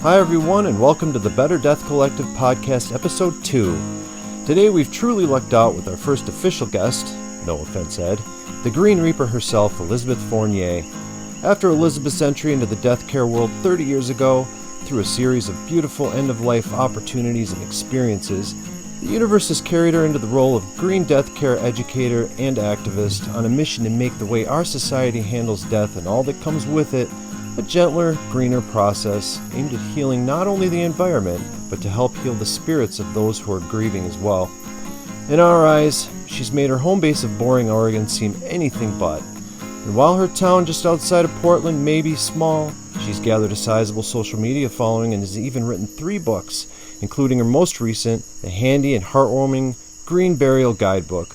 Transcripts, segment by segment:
Hi everyone, and welcome to the Better Death Collective Podcast, Episode 2. Today we've truly lucked out with our first official guest, no offense Ed, the Green Reaper herself, Elizabeth Fournier. After Elizabeth's entry into the death care world 30 years ago, through a series of beautiful end-of-life opportunities and experiences, the universe has carried her into the role of green death care educator and activist on a mission to make the way our society handles death and all that comes with it a gentler, greener process aimed at healing not only the environment, but to help heal the spirits of those who are grieving as well. In our eyes, she's made her home base of Boring, Oregon seem anything but. And while her town just outside of Portland may be small, she's gathered a sizable social media following and has even written 3 books, including her most recent, the handy and heartwarming Green Burial Guidebook,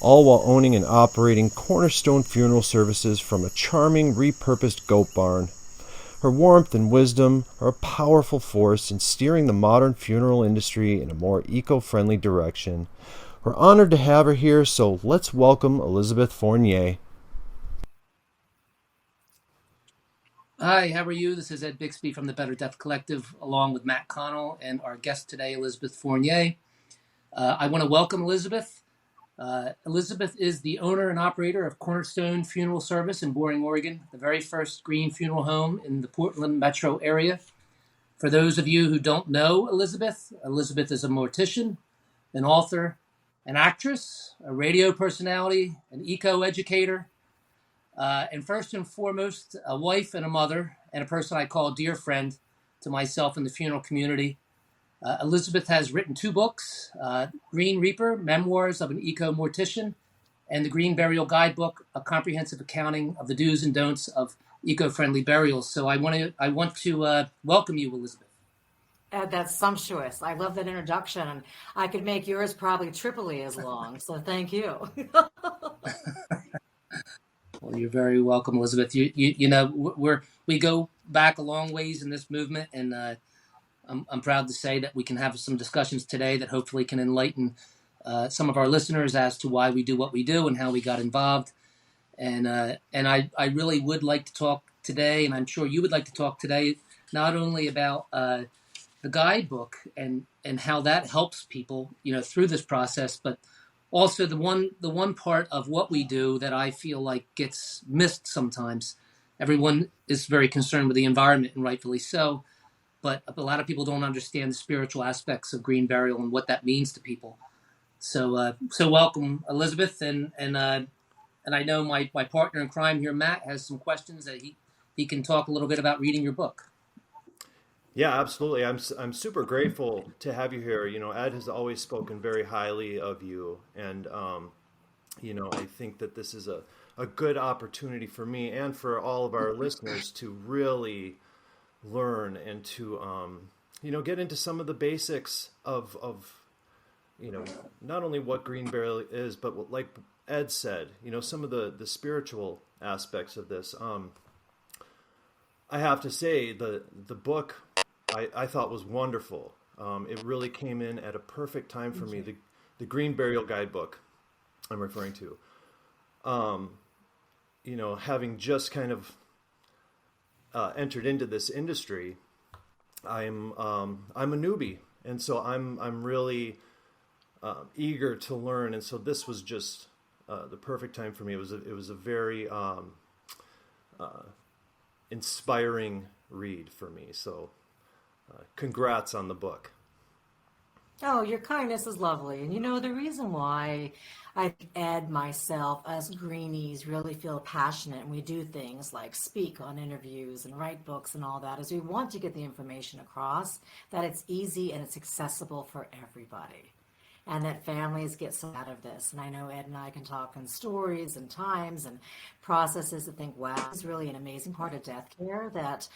all while owning and operating cornerstone funeral services from a charming repurposed goat barn. Her warmth and wisdom are a powerful force in steering the modern funeral industry in a more eco-friendly direction. We're honored to have her here, so let's welcome Elizabeth Fournier. Hi, how are you? This is Ed Bixby from the Better Death Collective, along with Matt Connell and our guest today, Elizabeth Fournier. I want to welcome Elizabeth. Elizabeth is the owner and operator of Cornerstone Funeral Service in Boring, Oregon, the very first green funeral home in the Portland metro area. For those of you who don't know Elizabeth is a mortician, an author, an actress, a radio personality, an eco-educator, and first and foremost, a wife and a mother, and a person I call a dear friend to myself and the funeral community. Elizabeth has written 2 books, Green Reaper, Memoirs of an Eco-Mortician, and the Green Burial Guidebook, a comprehensive accounting of the do's and don'ts of eco-friendly burials. So I want to welcome you, Elizabeth. That's sumptuous. I love that introduction. And I could make yours probably triply as long. So thank you. Well, you're very welcome, Elizabeth. You know, we go back a long ways in this movement, and I'm proud to say that we can have some discussions today that hopefully can enlighten some of our listeners as to why we do what we do and how we got involved. And I really would like to talk today, and I'm sure you would like to talk today, not only about the guidebook and how that helps people, you know, through this process, but also the one part of what we do that I feel like gets missed sometimes. Everyone is very concerned with the environment, and rightfully so. But a lot of people don't understand the spiritual aspects of green burial and what that means to people. So welcome, Elizabeth, and I know my partner in crime here, Matt, has some questions that he can talk a little bit about reading your book. Yeah, absolutely. I'm super grateful to have you here. You know, Ed has always spoken very highly of you, and you know, I think that this is a good opportunity for me and for all of our listeners to really learn and to you know, get into some of the basics of you know, not only what green burial is, but what, like Ed said, you know, some of the spiritual aspects of this. I have to say the book I thought was wonderful. It really came in at a perfect time for me. The Green Burial Guidebook I'm referring to. You know, having just kind of entered into this industry, I'm a newbie, and so I'm really eager to learn. And so this was just the perfect time for me. It was a very inspiring read for me. So congrats on the book. Oh, your kindness is lovely. And you know, the reason why I Ed, myself, us greenies really feel passionate and we do things like speak on interviews and write books and all that is we want to get the information across that it's easy and it's accessible for everybody. And that families get so out of this. And I know Ed and I can talk in stories and times and processes and think, wow, this is really an amazing part of death care that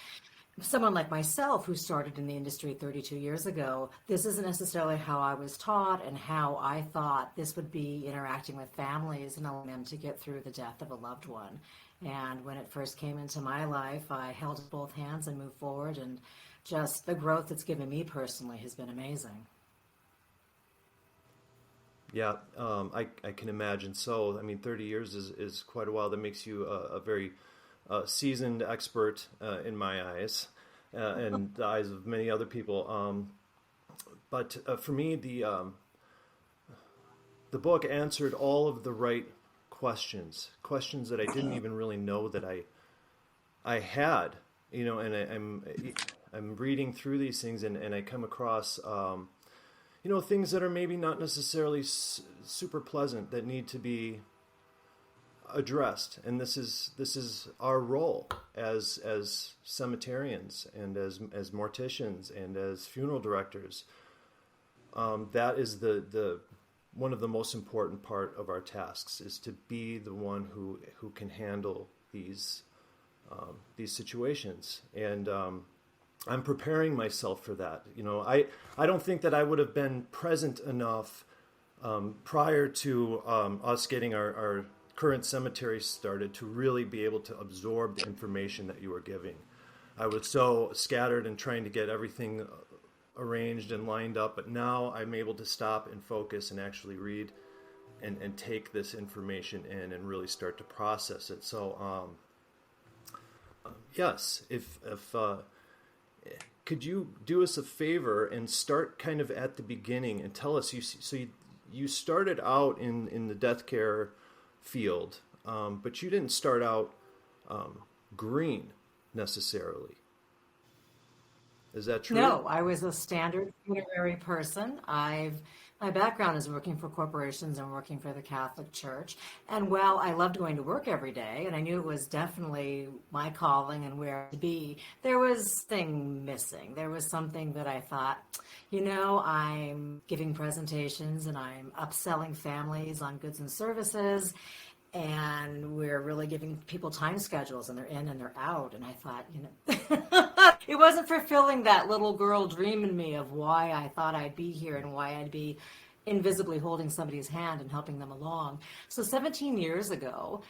someone like myself who started in the industry 32 years ago, this isn't necessarily how I was taught and how I thought this would be interacting with families and allowing them to get through the death of a loved one. And when it first came into my life, I held it with both hands and moved forward. And just the growth it's given me personally has been amazing. Yeah, I can imagine. So, I mean, 30 years is quite a while. That makes you a very seasoned expert in my eyes. and the eyes of many other people. But for me, the book answered all of the right questions that I didn't even really know that I had, and I'm reading through these things, and I come across, things that are maybe not necessarily super pleasant that need to be addressed. And this is our role as cemeterians and as morticians and as funeral directors. That is the one of the most important part of our tasks, is to be the one who can handle these situations. And I'm preparing myself for that. I don't think that I would have been present enough prior to us getting our current cemetery started to really be able to absorb the information that you were giving. I was so scattered and trying to get everything arranged and lined up, but now I'm able to stop and focus and actually read and take this information in and really start to process it. So yes, if could you do us a favor and start kind of at the beginning and tell us, you started out in the death care field, but you didn't start out green necessarily. Is that true? No, I was a standard funerary person. My background is working for corporations and working for the Catholic Church. And while I loved going to work every day, and I knew it was definitely my calling and where to be, there was something missing. There was something that I thought, I'm giving presentations and I'm upselling families on goods and services, and we're really giving people time schedules, and they're in and they're out. And I thought, it wasn't fulfilling that little girl dream in me of why I thought I'd be here and why I'd be invisibly holding somebody's hand and helping them along. So 17 years ago,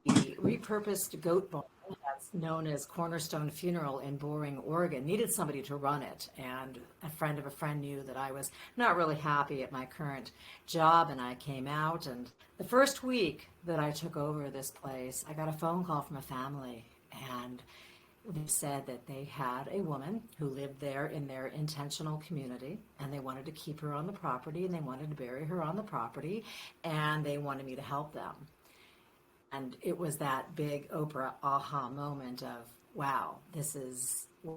the repurposed goat barn, that's known as Cornerstone Funeral in Boring, Oregon, needed somebody to run it. And a friend of a friend knew that I was not really happy at my current job, and I came out. And the first week that I took over this place, I got a phone call from a family, and they said that they had a woman who lived there in their intentional community, and they wanted to keep her on the property, and they wanted to bury her on the property, and they wanted me to help them. And it was that big Oprah aha moment of, wow,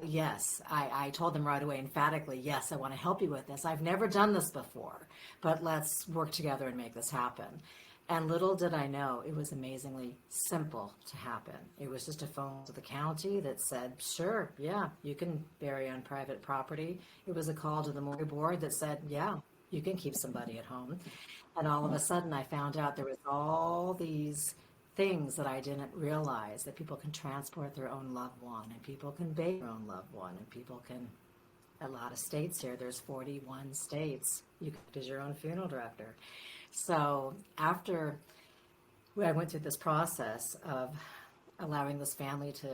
yes. I told them right away, emphatically, yes, I want to help you with this. I've never done this before, but let's work together and make this happen. And little did I know, it was amazingly simple to happen. It was just a phone to the county that said, sure, yeah, you can bury on private property. It was a call to the morgue board that said, yeah, you can keep somebody at home. And all of a sudden I found out there was all these things that I didn't realize, that people can transport their own loved one, and people can bury their own loved one, and people can, a lot of states here, there's 41 states, you can as your own funeral director. So after I went through this process of allowing this family to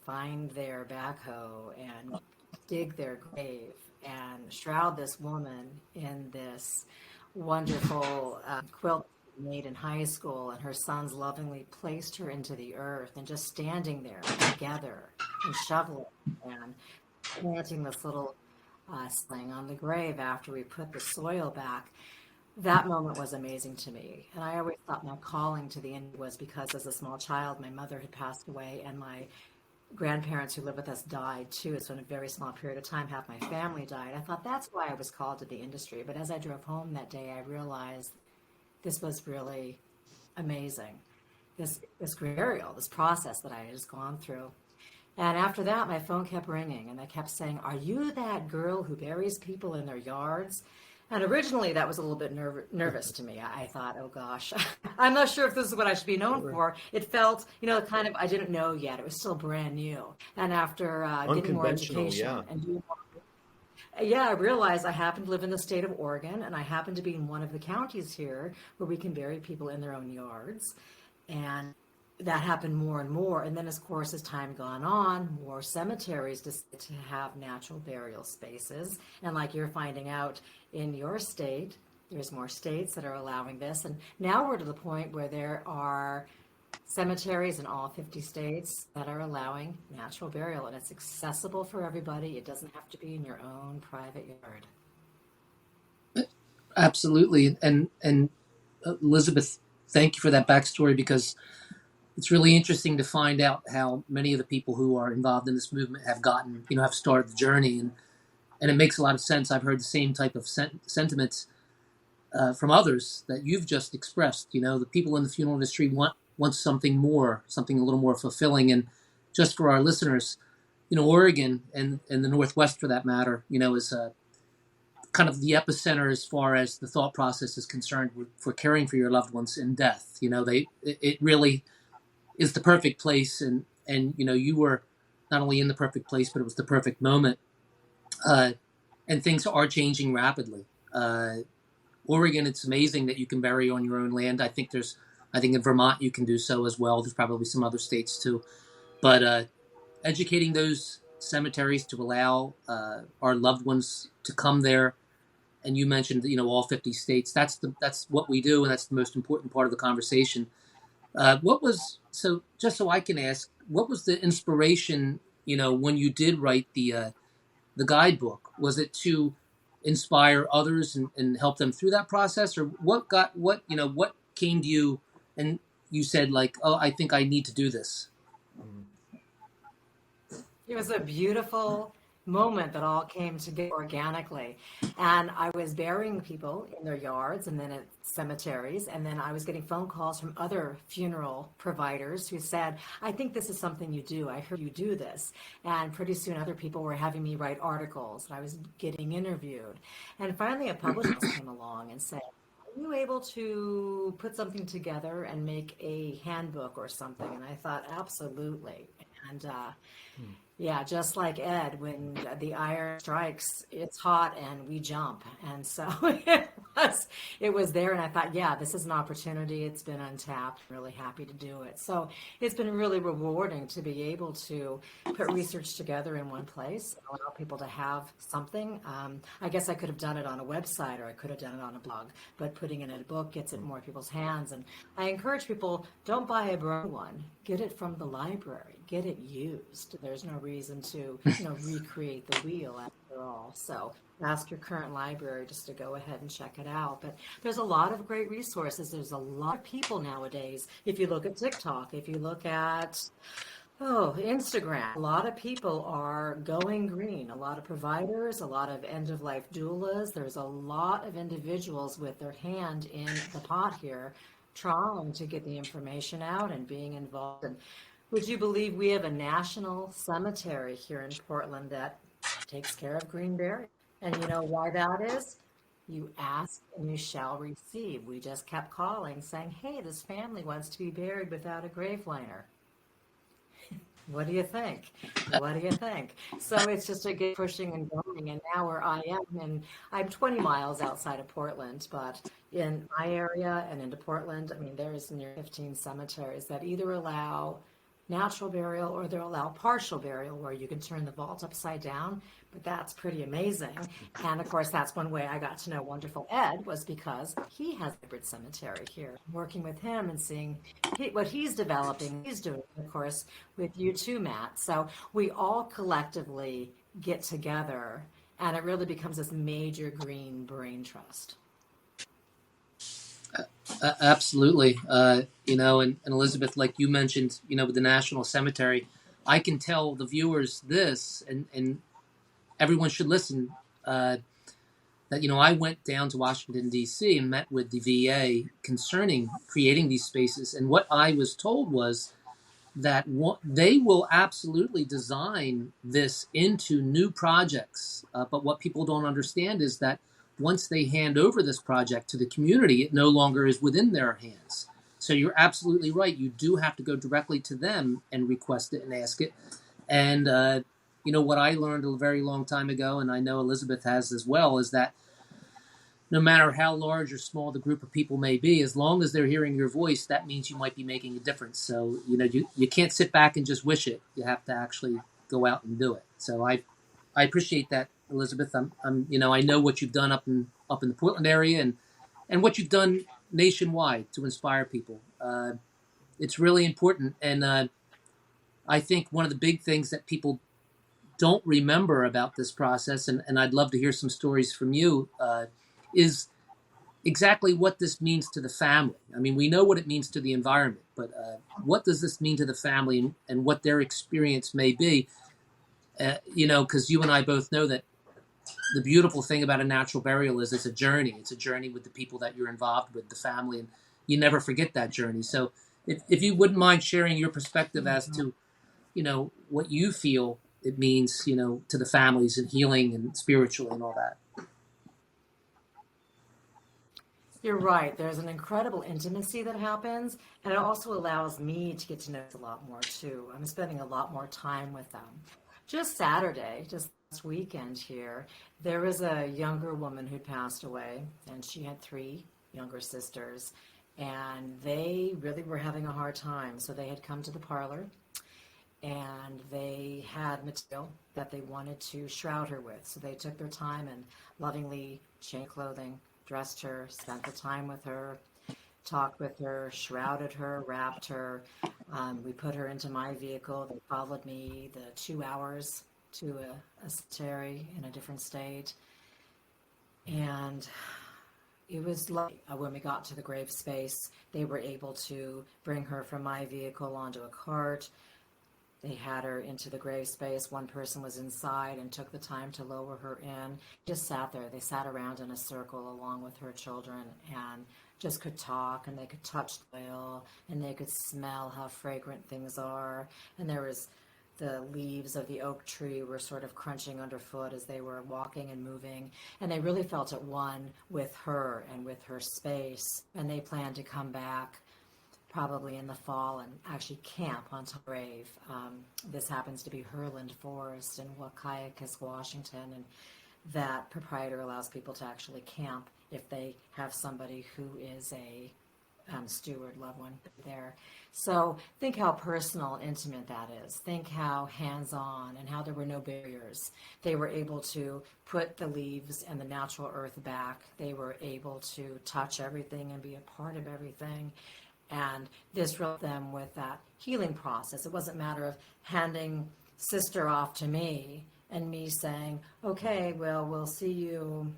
find their backhoe and dig their grave and shroud this woman in this wonderful quilt made in high school, and her sons lovingly placed her into the earth, and just standing there together and shoveling and planting this little sling on the grave after we put the soil back, that moment was amazing to me. And I always thought my calling to the end was because as a small child, my mother had passed away, and my grandparents who lived with us died too. So in a very small period of time, half my family died. I thought that's why I was called to the industry. But as I drove home that day, I realized this was really amazing. This burial, this process that I had just gone through. And after that, my phone kept ringing, and I kept saying, are you that girl who buries people in their yards? And originally that was a little bit nervous to me. I thought, oh gosh, I'm not sure if this is what I should be known for. It felt, kind of, I didn't know yet. It was still brand new. And after getting more education and doing more, I realized I happen to live in the state of Oregon, and I happen to be in one of the counties here where we can bury people in their own yards. And that happened more and more. And then, of course, as time gone on, more cemeteries decided to have natural burial spaces. And like you're finding out in your state, there's more states that are allowing this. And now we're to the point where there are cemeteries in all 50 states that are allowing natural burial, and it's accessible for everybody. It doesn't have to be in your own private yard. Absolutely. And Elizabeth, thank you for that backstory, because it's really interesting to find out how many of the people who are involved in this movement have gotten, have started the journey. And it makes a lot of sense. I've heard the same type of sentiments from others that you've just expressed. The people in the funeral industry want something more, something a little more fulfilling. And just for our listeners, Oregon and the Northwest, for that matter, is kind of the epicenter as far as the thought process is concerned for caring for your loved ones in death. It really is the perfect place, and you were not only in the perfect place, but it was the perfect moment. And things are changing rapidly. Oregon, it's amazing that you can bury on your own land. I think in Vermont you can do so as well. There's probably some other states too, but educating those cemeteries to allow our loved ones to come there. And you mentioned, all 50 states. That's what we do, and that's the most important part of the conversation. Just so I can ask, what was the inspiration, when you did write the guidebook? Was it to inspire others and help them through that process, or what came to you and you said, like, oh, I think I need to do this? It was a beautiful moment that all came together organically. And I was burying people in their yards and then at cemeteries. And then I was getting phone calls from other funeral providers who said, I think this is something you do. I heard you do this. And pretty soon other people were having me write articles, and I was getting interviewed. And finally a publisher came along and said, are you able to put something together and make a handbook or something? And I thought, absolutely. And yeah, just like Ed, when the iron strikes, it's hot and we jump. And so it was there. And I thought, yeah, this is an opportunity. It's been untapped. I'm really happy to do it. So it's been really rewarding to be able to put research together in one place, allow people to have something. I guess I could have done it on a website, or I could have done it on a blog, but putting it in a book gets it in more people's hands. And I encourage people, don't buy a brand one. Get it from the library. Get it used. There's no reason to, recreate the wheel after all. So ask your current library just to go ahead and check it out. But there's a lot of great resources. There's a lot of people nowadays. If you look at TikTok, if you look at Instagram, a lot of people are going green. A lot of providers, a lot of end-of-life doulas. There's a lot of individuals with their hand in the pot here, trying to get the information out and being involved. And would you believe we have a national cemetery here in Portland that takes care of green burial? And you know why that is? You ask and you shall receive. We just kept calling saying, hey, this family wants to be buried without a grave liner. What do you think? What do you think? So it's just a good pushing and going. And now where I am, and I'm 20 miles outside of Portland, but in my area and into Portland, there's near 15 cemeteries that either allow natural burial or they'll allow partial burial, where you can turn the vault upside down. But that's pretty amazing. And of course, that's one way I got to know wonderful Ed, was because he has a hybrid cemetery here. Working with him and seeing what he's developing, he's doing, of course, with you too, Matt. So we all collectively get together, and it really becomes this major green brain trust. Absolutely. And Elizabeth, like you mentioned, with the National Cemetery, I can tell the viewers this, and everyone should listen, that, I went down to Washington, D.C. and met with the VA concerning creating these spaces. And what I was told was that they will absolutely design this into new projects. But what people don't understand is that once they hand over this project to the community, it no longer is within their hands. So you're absolutely right. You do have to go directly to them and request it and ask it. And, what I learned a very long time ago, and I know Elizabeth has as well, is that no matter how large or small the group of people may be, as long as they're hearing your voice, that means you might be making a difference. So, you can't sit back and just wish it. You have to actually go out and do it. So I appreciate that, Elizabeth. I know what you've done up in the Portland area and what you've done nationwide to inspire people. it's really important. And I think one of the big things that people don't remember about this process, and I'd love to hear some stories from you, is exactly what this means to the family. I mean, we know what it means to the environment, but what does this mean to the family, and what their experience may be? Because you and I both know that the beautiful thing about a natural burial is it's a journey. It's a journey with the people that you're involved with, the family, and you never forget that journey. So, if you wouldn't mind sharing your perspective as to, what you feel it means, to the families and healing and spiritually and all that. You're right. There's an incredible intimacy that happens, and it also allows me to get to know a lot more too. I'm spending a lot more time with them. Just Saturday, just last weekend here, there was a younger woman who passed away, and she had three younger sisters, and they really were having a hard time. So they had come to the parlor, and they had material that they wanted to shroud her with. So they took their time and lovingly changed clothing, dressed her, spent the time with her, talked with her, shrouded her, wrapped her. We put her into my vehicle. They followed me the 2 hours to a cemetery in a different state. And it was like when we got to the grave space, they were able to bring her from my vehicle onto a cart. They had her into the grave space. One person was inside and took the time to lower her in. Just sat there. They sat around in a circle along with her children and just could talk, and they could touch the oil, and they could smell how fragrant things are. And there was the leaves of the oak tree were sort of crunching underfoot as they were walking and moving. And they really felt at one with her and with her space. And they planned to come back probably in the fall and actually camp on top of the grave. This happens to be Herland Forest in Waukeikis, Washington, and that proprietor allows people to actually camp if they have somebody who is a steward, loved one there. So think how personal and intimate that is. Think how hands-on and how there were no barriers. They were able to put the leaves and the natural earth back. They were able to touch everything and be a part of everything. And this helped them with that healing process. It wasn't a matter of handing sister off to me and me saying, okay, well, we'll see you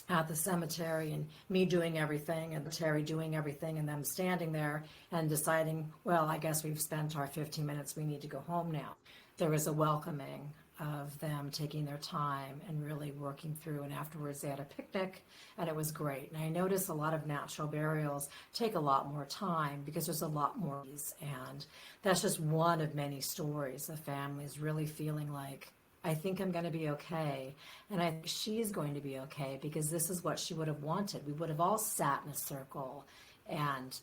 at the cemetery, and me doing everything and Terry doing everything, and them standing there and deciding, well, I guess we've spent our 15 minutes, we need to go home now. There was a welcoming of them taking their time and really working through, and afterwards they had a picnic, and it was great. And I notice a lot of natural burials take a lot more time because there's a lot more, and that's just one of many stories of families really feeling like, I think I'm going to be okay, and I think she's going to be okay, because this is what she would have wanted. We would have all sat in a circle and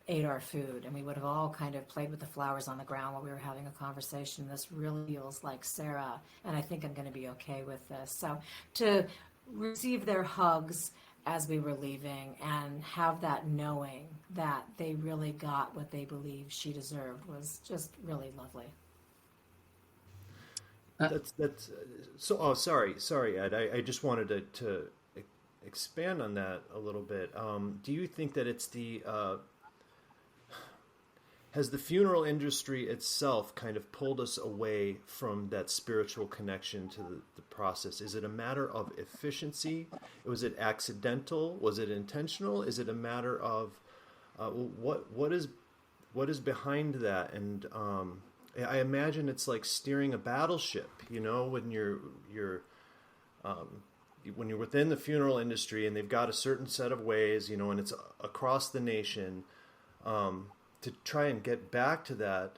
ate our food, and we would have all kind of played with the flowers on the ground while we were having a conversation. This really feels like Sarah, and I think I'm going to be okay with this. So to receive their hugs as we were leaving and have that knowing that they really got what they believed she deserved was just really lovely. That's so. Oh, sorry, Ed. I just wanted to expand on that a little bit. Do you think that it's has the funeral industry itself kind of pulled us away from that spiritual connection to the process? Is it a matter of efficiency? Was it accidental? Was it intentional? Is it a matter of what is behind that? And I imagine it's like steering a battleship, when when you're within the funeral industry and they've got a certain set of ways, and it's across the nation, to try and get back to that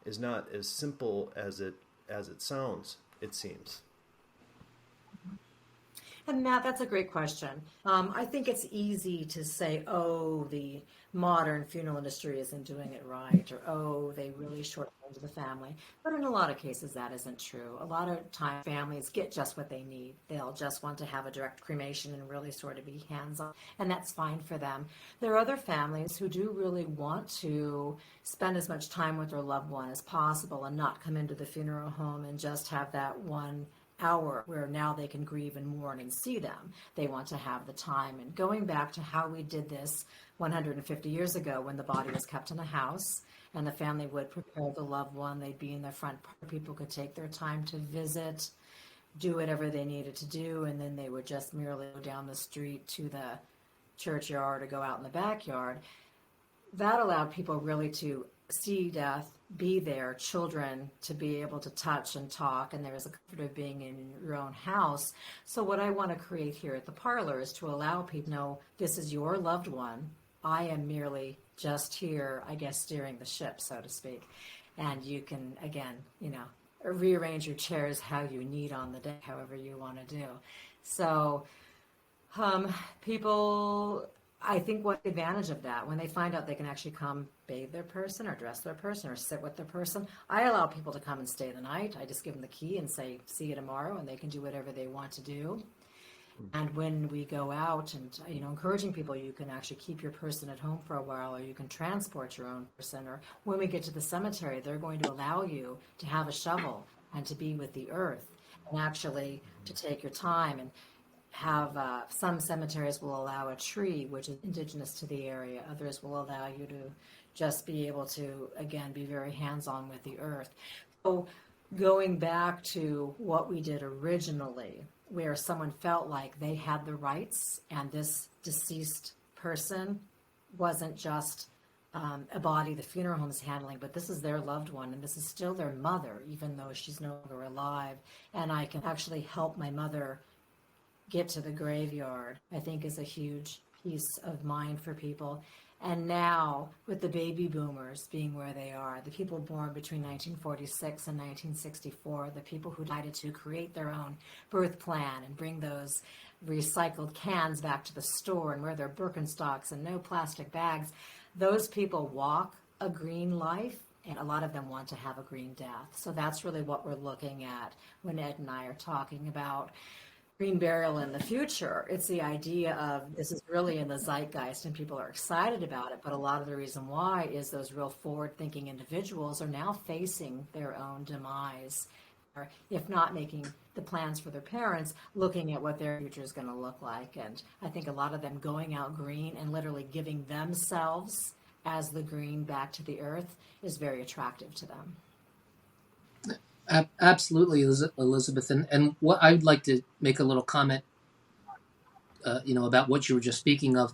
is not as simple as it sounds, it seems. And Matt, that's a great question. I think it's easy to say, oh, the modern funeral industry isn't doing it right, or oh, they really shortchanged the family. But in a lot of cases, that isn't true. A lot of times, families get just what they need. They'll just want to have a direct cremation and really sort of be hands-on, and that's fine for them. There are other families who do really want to spend as much time with their loved one as possible and not come into the funeral home and just have that one hour where now they can grieve and mourn and see them. They want to have the time. And going back to how we did this 150 years ago, when the body was kept in a house and the family would prepare the loved one, they'd be in the front part. People could take their time to visit, do whatever they needed to do, and then they would just merely go down the street to the churchyard or go out in the backyard. That allowed people really to see death, be there, children to be able to touch and talk, and there was a comfort of being in your own house. So what I want to create here at the parlor is to allow people to know this is your loved one. I am merely just here, I guess, steering the ship, so to speak. And you can, again, rearrange your chairs how you need on the day, however you want to do. So people, I think, what advantage of that when they find out they can actually come bathe their person or dress their person or sit with their person. I allow people to come and stay the night. I just give them the key and say, see you tomorrow, and they can do whatever they want to do. And when we go out and, encouraging people, you can actually keep your person at home for a while, or you can transport your own person. Or when we get to the cemetery, they're going to allow you to have a shovel and to be with the earth and actually to take your time and have some cemeteries will allow a tree, which is indigenous to the area. Others will allow you to just be able to, again, be very hands-on with the earth. So going back to what we did originally, where someone felt like they had the rights and this deceased person wasn't just a body the funeral home is handling, but this is their loved one, and this is still their mother, even though she's no longer alive. And I can actually help my mother get to the graveyard, I think is a huge peace of mind for people. And now, with the baby boomers being where they are, the people born between 1946 and 1964, the people who decided to create their own birth plan and bring those recycled cans back to the store and wear their Birkenstocks and no plastic bags, those people walk a green life, and a lot of them want to have a green death. So that's really what we're looking at when Ed and I are talking about green burial in the future. It's the idea of this is really in the zeitgeist and people are excited about it, but a lot of the reason why is those real forward-thinking individuals are now facing their own demise, or if not making the plans for their parents, looking at what their future is going to look like. And I think a lot of them going out green and literally giving themselves as the green back to the earth is very attractive to them. Absolutely, Elizabeth. And what I'd like to make a little comment, about what you were just speaking of.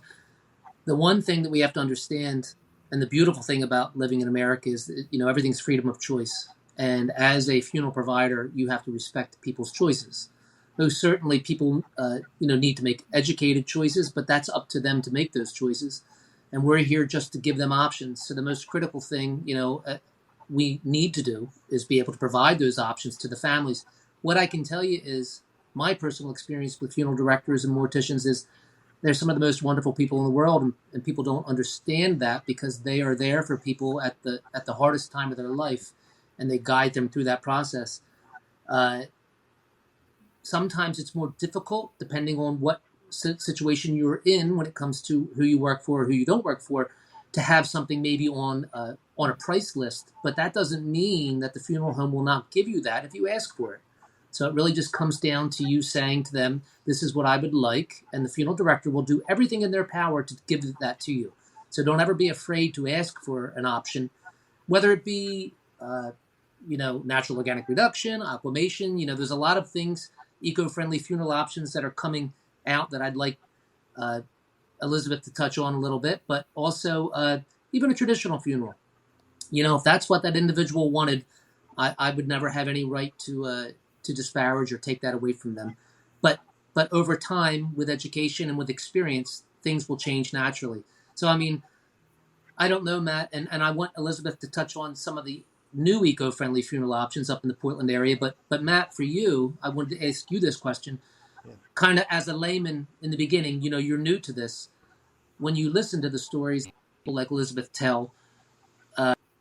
The one thing that we have to understand, and the beautiful thing about living in America is that, everything's freedom of choice. And as a funeral provider, you have to respect people's choices. Most certainly, people, need to make educated choices, but that's up to them to make those choices. And we're here just to give them options. So the most critical thing, we need to do is be able to provide those options to the families. What I can tell you is my personal experience with funeral directors and morticians is they're some of the most wonderful people in the world, and people don't understand that because they are there for people at the hardest time of their life, and they guide them through that process. Sometimes it's more difficult depending on what situation you're in when it comes to who you work for or who you don't work for, to have something maybe on a price list, but that doesn't mean that the funeral home will not give you that if you ask for it. So it really just comes down to you saying to them, this is what I would like, and the funeral director will do everything in their power to give that to you. So don't ever be afraid to ask for an option, whether it be, natural organic reduction, aquamation. There's a lot of things, eco-friendly funeral options that are coming out that I'd like Elizabeth to touch on a little bit, but also even a traditional funeral. If that's what that individual wanted, I would never have any right to disparage or take that away from them. But over time, with education and with experience, things will change naturally. So, I don't know, Matt, and I want Elizabeth to touch on some of the new eco-friendly funeral options up in the Portland area. But Matt, for you, I wanted to ask you this question. Yeah. Kind of as a layman in the beginning, you're new to this. When you listen to the stories people like Elizabeth tell,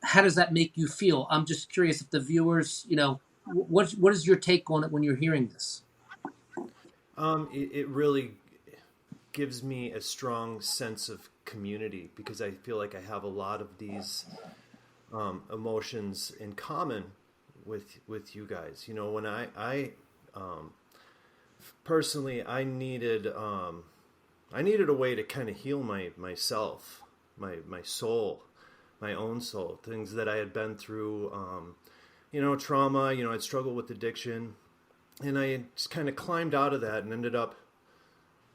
how does that make you feel? I'm just curious if the viewers, what is your take on it when you're hearing this? It really gives me a strong sense of community because I feel like I have a lot of these emotions in common with you guys. When I Personally, I needed a way to kind of heal myself, my soul, my own soul, things that I had been through, trauma. I'd struggled with addiction, and I just kind of climbed out of that and ended up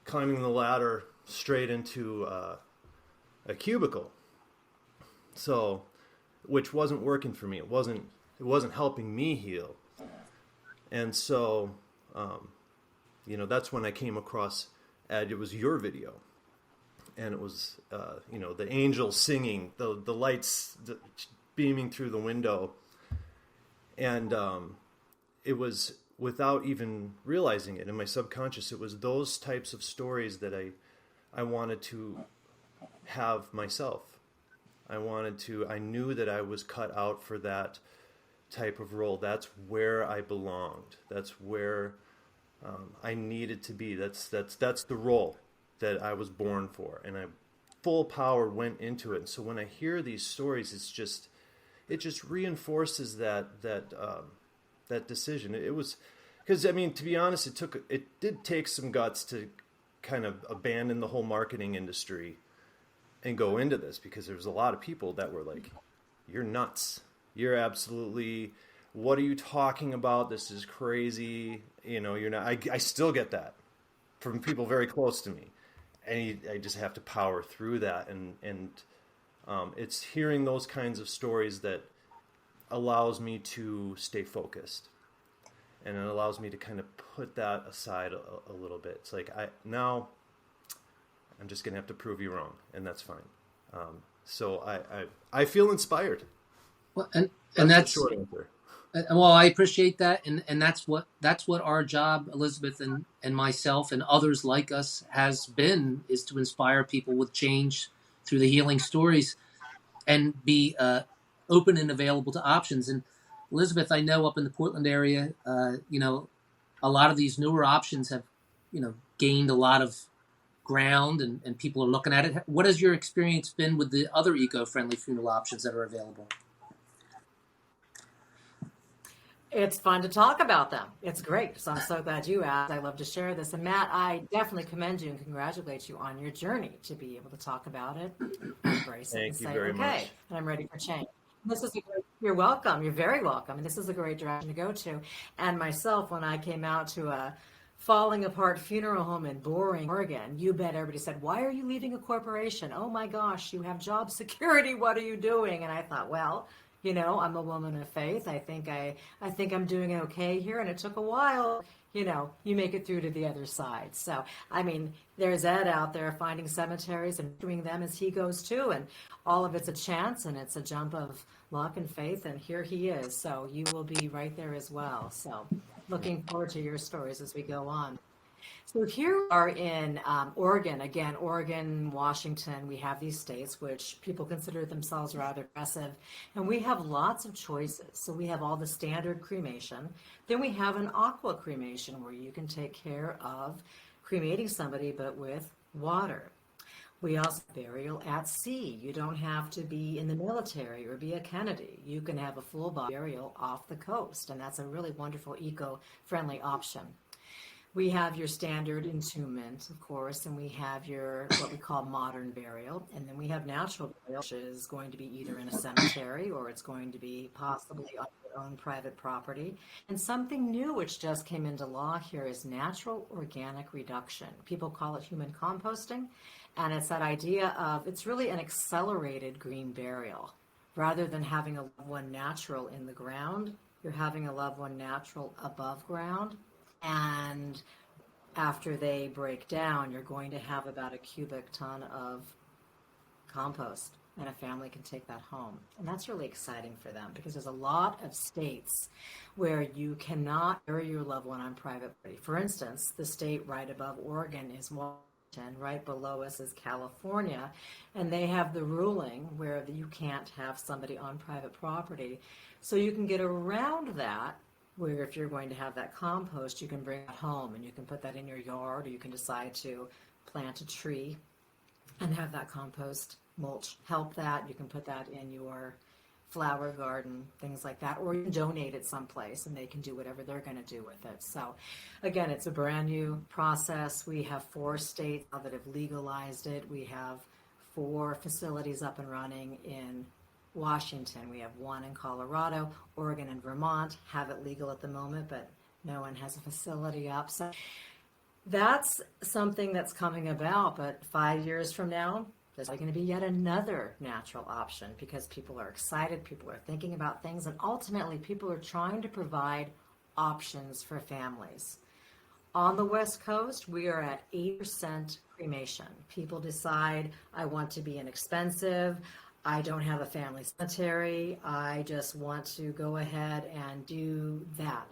climbing the ladder straight into a cubicle. So, which wasn't working for me. It wasn't helping me heal. And so, that's when I came across, Ed, it was your video. And it was, the angels singing, the lights beaming through the window. And it was, without even realizing it in my subconscious, it was those types of stories that I wanted to have myself. I knew that I was cut out for that type of role. That's where I belonged. That's where I needed to be. That's the role that I was born for, and I full power went into it. And so when I hear these stories, it just reinforces that decision. It was, because to be honest, it did take some guts to kind of abandon the whole marketing industry and go into this, because there was a lot of people that were like, "You're nuts. You're absolutely, what are you talking about? This is crazy. You're not." I still get that from people very close to me, and I just have to power through that. And it's hearing those kinds of stories that allows me to stay focused, and it allows me to kind of put that aside a little bit. It's like, I'm just going to have to prove you wrong, and that's fine. So I feel inspired. Well, and that's the short answer. Well, I appreciate that, and that's what our job, Elizabeth and myself and others like us, has been, is to inspire people with change through the healing stories, and be open and available to options. And Elizabeth, I know up in the Portland area, a lot of these newer options have, gained a lot of ground, and people are looking at it. What has your experience been with the other eco-friendly funeral options that are available? It's fun to talk about them. It's great. So I'm so glad you asked. I love to share this. And Matt, I definitely commend you and congratulate you on your journey to be able to talk about it, embrace it, and Thank you say, very okay, much. I'm ready for change. You're welcome. You're very welcome. And this is a great direction to go to. And myself, when I came out to a falling apart funeral home in Boring, Oregon, you bet everybody said, "Why are you leaving a corporation? Oh my gosh, you have job security. What are you doing?" And I thought, well, I'm a woman of faith. I think I'm doing okay here. And it took a while. You make it through to the other side. So, there's Ed out there finding cemeteries and doing them as he goes too. And all of it's a chance, and it's a jump of luck and faith. And here he is. So you will be right there as well. So looking forward to your stories as we go on. So here we are in Oregon. Again, Oregon, Washington, we have these states which people consider themselves rather aggressive. And we have lots of choices. So we have all the standard cremation. Then we have an aqua cremation where you can take care of cremating somebody but with water. We also have burial at sea. You don't have to be in the military or be a Kennedy. You can have a full body burial off the coast. And that's a really wonderful eco-friendly option. We have your standard entombment, of course, and we have your what we call modern burial, and then we have natural burial, which is going to be either in a cemetery or it's going to be possibly on your own private property. And something new which just came into law here is natural organic reduction. People call it human composting, and it's that idea of, it's really an accelerated green burial. Rather than having a loved one natural in the ground, you're having a loved one natural above ground. And after they break down, you're going to have about a cubic ton of compost, and a family can take that home. And that's really exciting for them, because there's a lot of states where you cannot bury your loved one on private property. For instance, the state right above Oregon is Washington, right below us is California, and they have the ruling where you can't have somebody on private property. So you can get around that, where if you're going to have that compost, you can bring it home and you can put that in your yard, or you can decide to plant a tree and have that compost mulch help that. You can put that in your flower garden, things like that, or you can donate it someplace and they can do whatever they're going to do with it. So again, it's a brand new process. We have 4 states now that have legalized it. We have 4 facilities up and running in Washington. We have 1 in Colorado. Oregon and Vermont have it legal at the moment, but no one has a facility up. So that's something that's coming about. But 5 years from now, there's going to be yet another natural option because people are excited, people are thinking about things, and ultimately people are trying to provide options for families. On the West Coast, we are at 8% cremation. People decide, I want to be inexpensive, I don't have a family cemetery, I just want to go ahead and do that.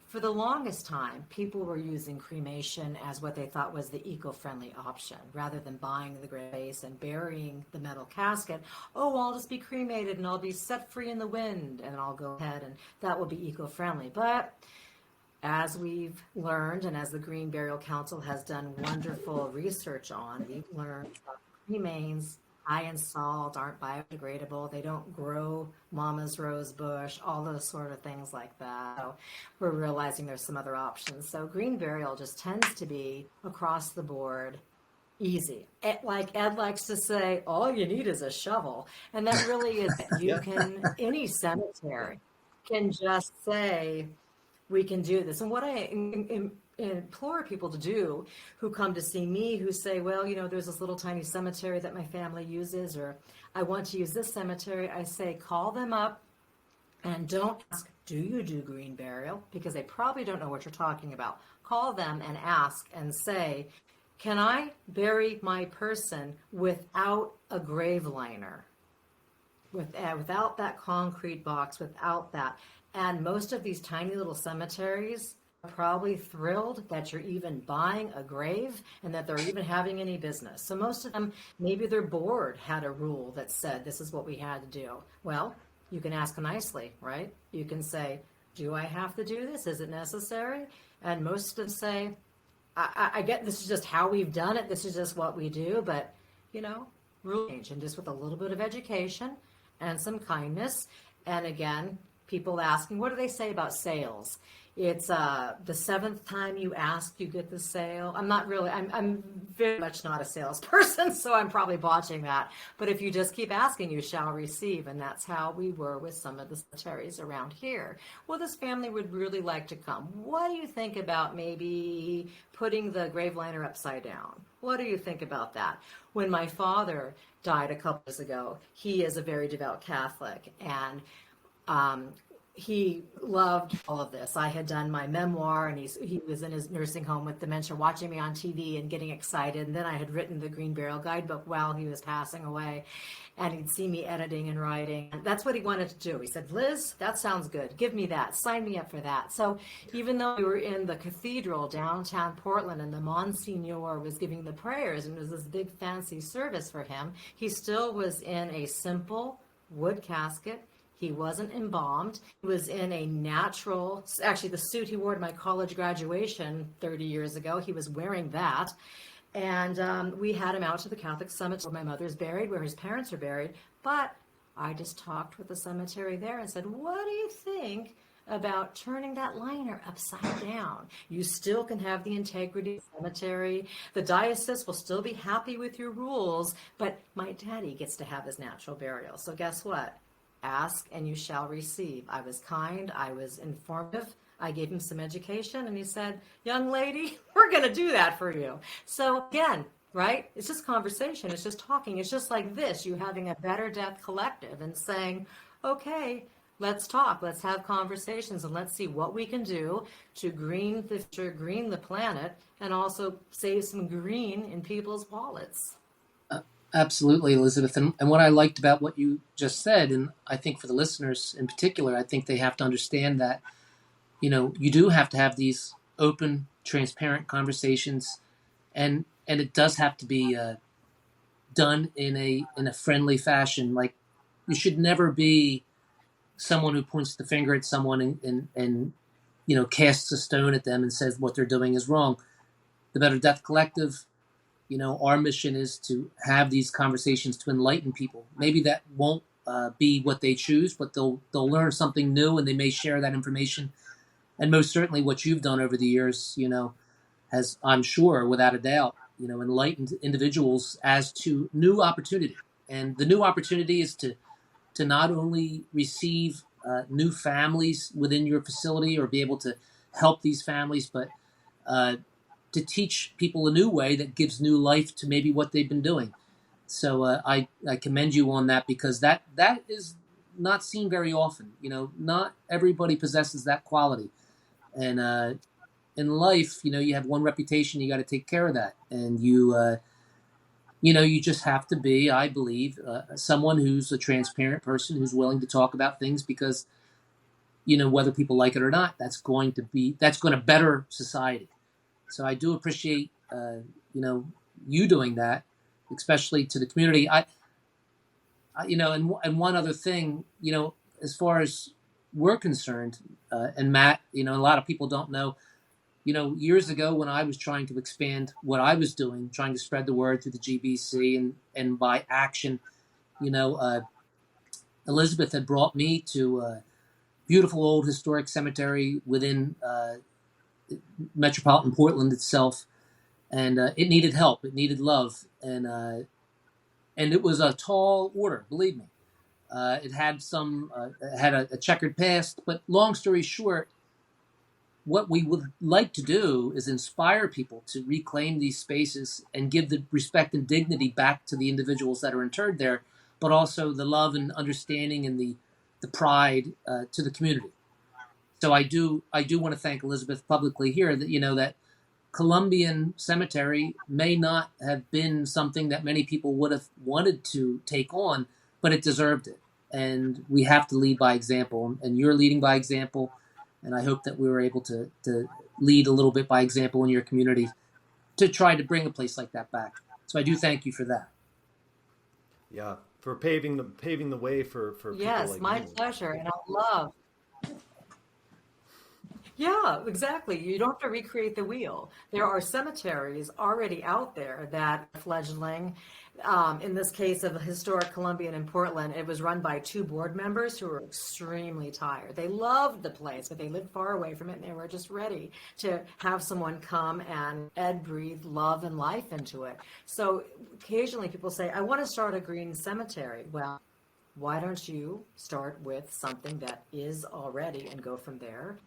For the longest time, people were using cremation as what they thought was the eco-friendly option. Rather than buying the grave base and burying the metal casket, oh, I'll just be cremated and I'll be set free in the wind and I'll go ahead and that will be eco-friendly. But as we've learned, and as the Green Burial Council has done wonderful research on, we've learned that cremains high in salt, aren't biodegradable, they don't grow mama's rose bush, all those sort of things like that. So we're realizing there's some other options. So green burial just tends to be across the board easy. Like Ed likes to say, all you need is a shovel. And that really is it. You can, any cemetery can just say, we can do this. And what I implore people to do who come to see me who say, well, you know, there's this little tiny cemetery that my family uses, or I want to use this cemetery, I say, call them up and don't ask, do you do green burial? Because they probably don't know what you're talking about. Call them and ask and say, can I bury my person without a grave liner? Without that concrete box, without that. And most of these tiny little cemeteries are probably thrilled that you're even buying a grave and that they're even having any business. So most of them, maybe their board had a rule that said this is what we had to do. Well, you can ask nicely, right? You can say, do I have to do this? Is it necessary? And most of them say, I get this is just how we've done it. This is just what we do. But, you know, rule change. And just with a little bit of education and some kindness. And again, people asking, what do they say about sales? It's the 7th time you ask, you get the sale. I'm very much not a salesperson, so I'm probably botching that. But if you just keep asking, you shall receive. And that's how we were with some of the cemeteries around here. Well, this family would really like to come. What do you think about maybe putting the grave liner upside down? What do you think about that? When my father died a couple years ago, he is a very devout Catholic, and he loved all of this. I had done my memoir, and he was in his nursing home with dementia, watching me on TV and getting excited. And then I had written the Green Burial Guidebook while he was passing away, and he'd see me editing and writing. And that's what he wanted to do. He said, Liz, that sounds good. Give me that. Sign me up for that. So even though we were in the cathedral downtown Portland and the Monsignor was giving the prayers and it was this big fancy service for him, he still was in a simple wood casket. He wasn't embalmed. He was in a natural, actually the suit he wore to my college graduation 30 years ago, he was wearing that. And we had him out to the Catholic cemetery where my mother's buried, where his parents are buried. But I just talked with the cemetery there and said, what do you think about turning that liner upside down? You still can have the integrity of the cemetery. The diocese will still be happy with your rules, but my daddy gets to have his natural burial. So guess what? Ask and you shall receive. I was kind. I was informative. I gave him some education, and he said, young lady, we're going to do that for you. So again, right? It's just conversation. It's just talking. It's just like this. You having a Better Death Collective and saying, okay, let's talk. Let's have conversations, and let's see what we can do to green the future, green the planet, and also save some green in people's wallets. Absolutely, Elizabeth. And what I liked about what you just said, and I think for the listeners in particular, I think they have to understand that, you know, you do have to have these open, transparent conversations, and it does have to be done in a friendly fashion. Like, you should never be someone who points the finger at someone and you know, casts a stone at them and says what they're doing is wrong. The Better Death Collective, you know, our mission is to have these conversations to enlighten people. Maybe that won't be what they choose, but they'll learn something new, and they may share that information. And most certainly, what you've done over the years, has, I'm sure, without a doubt, enlightened individuals as to new opportunity. And the new opportunity is to not only receive new families within your facility or be able to help these families, but to teach people a new way that gives new life to maybe what they've been doing. So I commend you on that, because that is not seen very often. Not everybody possesses that quality. And in life, you have one reputation. You got to take care of that, and you just have to be, I believe, someone who's a transparent person, who's willing to talk about things, because whether people like it or not, that's going to better society. So I do appreciate you doing that, especially to the community. And one other thing, as far as we're concerned, and Matt, a lot of people don't know. Years ago, when I was trying to expand what I was doing, trying to spread the word through the GBC and by action, Elizabeth had brought me to a beautiful old historic cemetery within metropolitan Portland itself, and it needed help, it needed love, and it was a tall order, believe me. It had a checkered past, but long story short, what we would like to do is inspire people to reclaim these spaces and give the respect and dignity back to the individuals that are interred there, but also the love and understanding and the pride to the community. So I do want to thank Elizabeth publicly here that that Columbian Cemetery may not have been something that many people would have wanted to take on, but it deserved it. And we have to lead by example, and you're leading by example. And I hope that we were able to lead a little bit by example in your community to try to bring a place like that back. So I do thank you for that. Yeah, for paving the way for people Yes, like my me. pleasure. And I love. Yeah, exactly. You don't have to recreate the wheel. There are cemeteries already out there that are fledgling. In this case of the historic Columbian in Portland, it was run by two board members who were extremely tired. They loved the place, but they lived far away from it, and they were just ready to have someone come and breathe love and life into it. So occasionally people say, I want to start a green cemetery. Well, why don't you start with something that is already and go from there?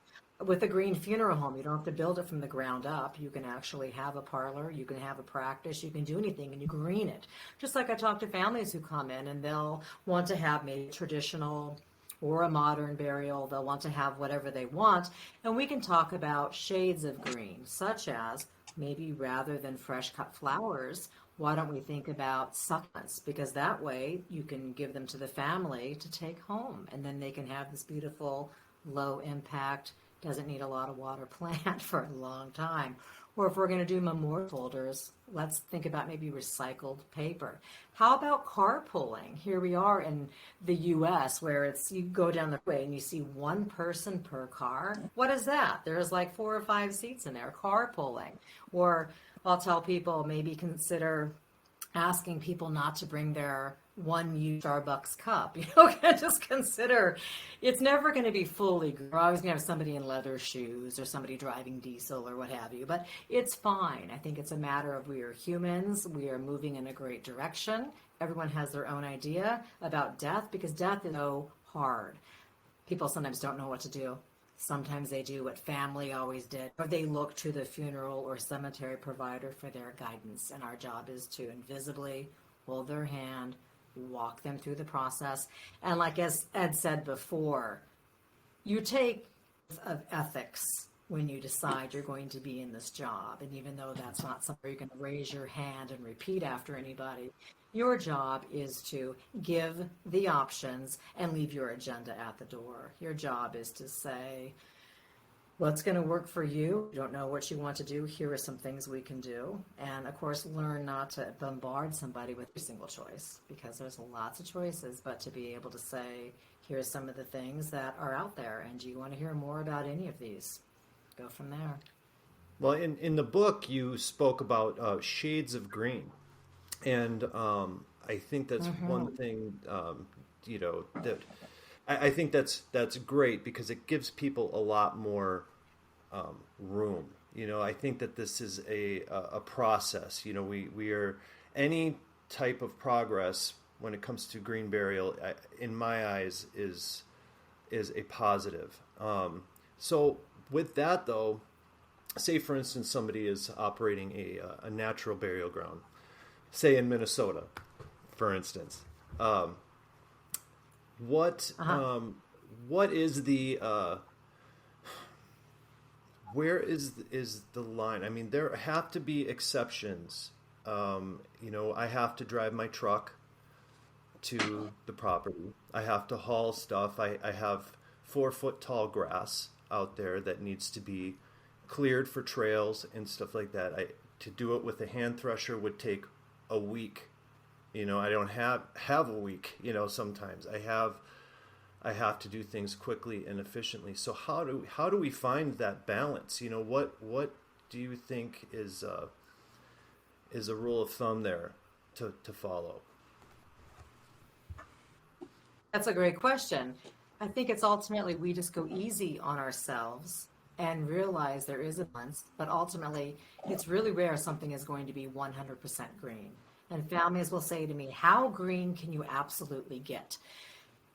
With a green funeral home, you don't have to build it from the ground up. You can actually have a parlor, you can have a practice, you can do anything, and you green it. Just like I talk to families who come in and they'll want to have maybe traditional or a modern burial. They'll want to have whatever they want. And we can talk about shades of green, such as maybe rather than fresh cut flowers, why don't we think about succulents? Because that way you can give them to the family to take home, and then they can have this beautiful low impact, doesn't need a lot of water plant for a long time. Or if we're going to do memorial folders, let's think about maybe recycled paper. How about carpooling? Here we are in the US where it's you go down the way and you see one person per car. What is that? There's like 4 or 5 seats in there, carpooling. Or I'll tell people maybe consider asking people not to bring their one-use Starbucks cup. Just consider it's never going to be fully. We're always going to have somebody in leather shoes or somebody driving diesel or what have you, but it's fine. I think it's a matter of we are humans. We are moving in a great direction. Everyone has their own idea about death because death is so hard. People sometimes don't know what to do. Sometimes they do what family always did, or they look to the funeral or cemetery provider for their guidance. And our job is to invisibly hold their hand, walk them through the process. And like as Ed said before, you take of ethics when you decide you're going to be in this job. And even though that's not something you're going to raise your hand and repeat after anybody, your job is to give the options and leave your agenda at the door. Your job is to say, what's going to work for you? You don't know what you want to do. Here are some things we can do. And of course, learn not to bombard somebody with every single choice because there's lots of choices, but to be able to say, here's some of the things that are out there. And do you want to hear more about any of these? Go from there. Well, in the book, you spoke about shades of green. And I think that's one thing that I think that's great because it gives people a lot more room. I think that this is a process. We are any type of progress when it comes to green burial, in my eyes, is a positive. So with that, though, say for instance somebody is operating a natural burial ground, say in Minnesota, for instance. What is the where is the line? I mean, there have to be exceptions. I have to drive my truck to the property. I have to haul stuff. I have 4-foot tall grass out there that needs to be cleared for trails and stuff like that. To do it with a hand thresher would take a week. I don't have a week. Sometimes I have to do things quickly and efficiently. So how do we find that balance? What do you think is a rule of thumb there to follow? That's a great question. I think it's ultimately we just go easy on ourselves and realize there is a balance, but ultimately it's really rare something is going to be 100% green. And families will say to me, how green can you absolutely get?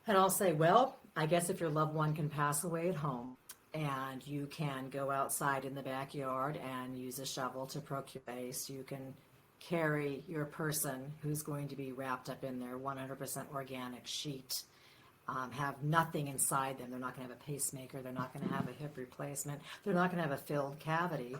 And I'll say, well, I guess if your loved one can pass away at home and you can go outside in the backyard and use a shovel to procure space, you can carry your person who's going to be wrapped up in their 100% organic sheet, have nothing inside them. They're not going to have a pacemaker. They're not going to have a hip replacement. They're not going to have a filled cavity.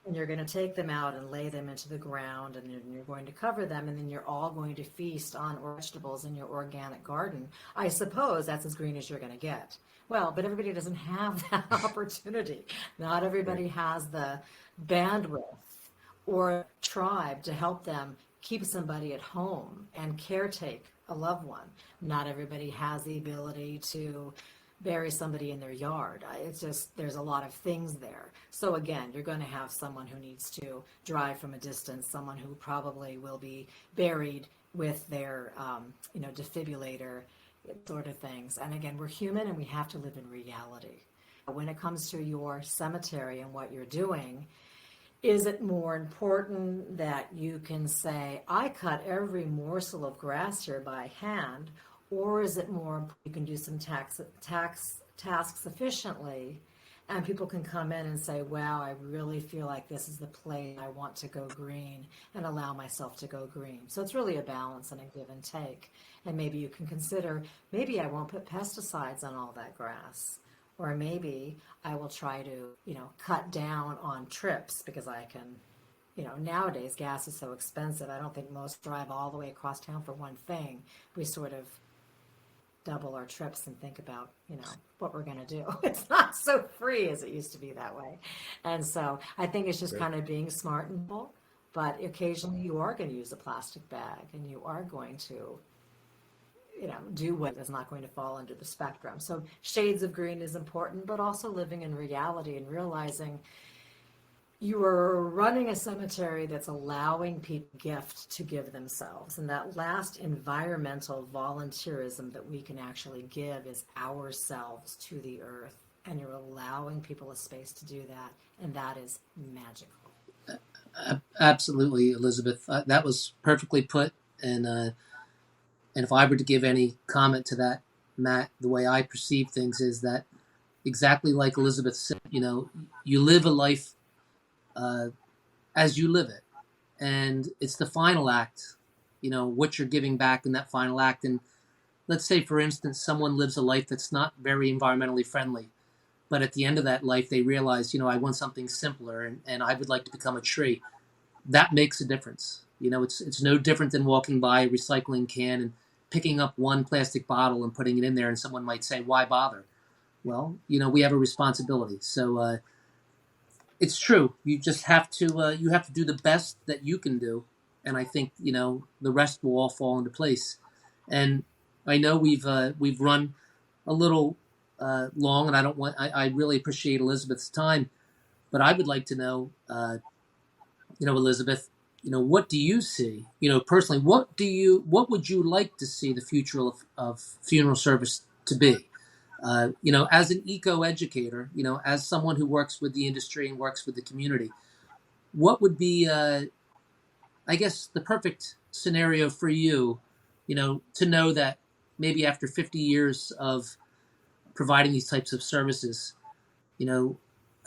And you're going to take them out and lay them into the ground, and you're going to cover them, and then you're all going to feast on vegetables in your organic garden. I suppose that's as green as you're going to get. Well, but everybody doesn't have that opportunity. Not everybody has the bandwidth or tribe to help them keep somebody at home and caretake a loved one. Not everybody has the ability to bury somebody in their yard. It's just, there's a lot of things there. So again, you're going to have someone who needs to drive from a distance, someone who probably will be buried with their, defibrillator, sort of things. And again, we're human and we have to live in reality. When it comes to your cemetery and what you're doing, is it more important that you can say, I cut every morsel of grass here by hand, or is it more you can do some tasks efficiently and people can come in and say, wow, I really feel like this is the place I want to go green and allow myself to go green. So it's really a balance and a give and take. And maybe you can consider, maybe I won't put pesticides on all that grass. Or maybe I will try to, cut down on trips because I can, nowadays gas is so expensive. I don't think most drive all the way across town for one thing. We sort of double our trips and think about, what we're going to do. It's not so free as it used to be that way. And so I think it's just kind of being smart and bold. But occasionally you are going to use a plastic bag and you are going to do what is not going to fall under the spectrum. So shades of green is important, but also living in reality and realizing you are running a cemetery that's allowing people gift to give themselves. And that last environmental volunteerism that we can actually give is ourselves to the earth. And you're allowing people a space to do that. And that is magical. Absolutely, Elizabeth. That was perfectly put. And if I were to give any comment to that, Matt, the way I perceive things is that exactly like Elizabeth said, you live a life as you live it. And it's the final act, what you're giving back in that final act. And let's say, for instance, someone lives a life that's not very environmentally friendly. But at the end of that life, they realize, I want something simpler and I would like to become a tree. That makes a difference. It's no different than walking by a recycling can and picking up one plastic bottle and putting it in there, and someone might say, why bother? Well, we have a responsibility. So it's true. You just have to do the best that you can do. And I think, the rest will all fall into place. And I know we've run a little long, and I really appreciate Elizabeth's time, but I would like to know, Elizabeth, what do you see? Personally, what would you like to see the future of funeral service to be? As an eco-educator, as someone who works with the industry and works with the community, what would be, I guess, the perfect scenario for you, to know that maybe after 50 years of providing these types of services,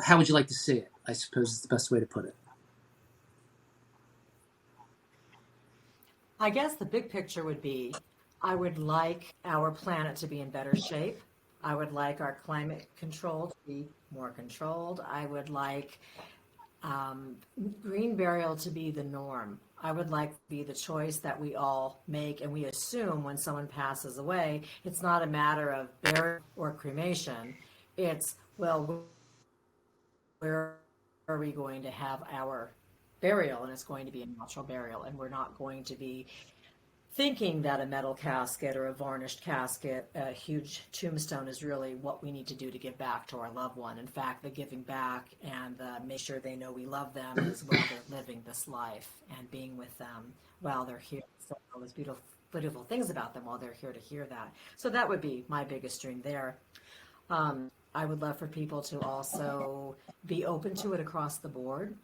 how would you like to see it? I suppose is the best way to put it. I guess the big picture would be I would like our planet to be in better shape. I would like our climate control to be more controlled. I would like green burial to be the norm. I would like to be the choice that we all make and we assume when someone passes away. It's not a matter of burial or cremation. It's, well, where are we going to have our burial? And it's going to be a natural burial. And we're not going to be thinking that a metal casket or a varnished casket, a huge tombstone, is really what we need to do to give back to our loved one. In fact, the giving back and make sure they know we love them is while they're living this life and being with them while they're here. So all those beautiful things about them while they're here to hear that. So that would be my biggest dream there. I would love for people to also be open to it across the board,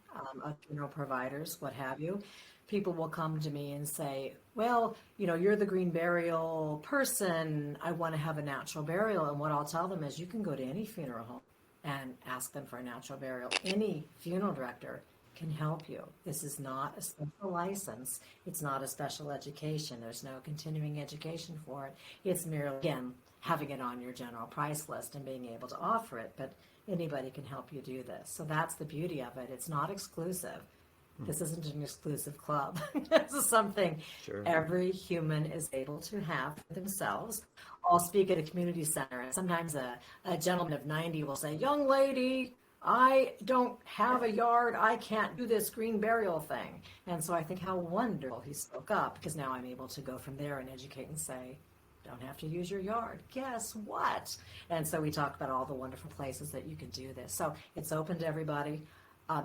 funeral providers, what have you. People will come to me and say, well, you're the green burial person. I want to have a natural burial. And what I'll tell them is you can go to any funeral home and ask them for a natural burial. Any funeral director can help you. This is not a special license. It's not a special education. There's no continuing education for it. It's merely, again, having it on your general price list and being able to offer it. But anybody can help you do this. So that's the beauty of it. It's not exclusive. This isn't an exclusive club. This is something every human is able to have for themselves. I'll speak at a community center, and sometimes a gentleman of 90 will say, young lady, I don't have a yard. I can't do this green burial thing. And so I think how wonderful he spoke up, because now I'm able to go from there and educate and say, don't have to use your yard. Guess what? And so we talk about all the wonderful places that you can do this. So it's open to everybody.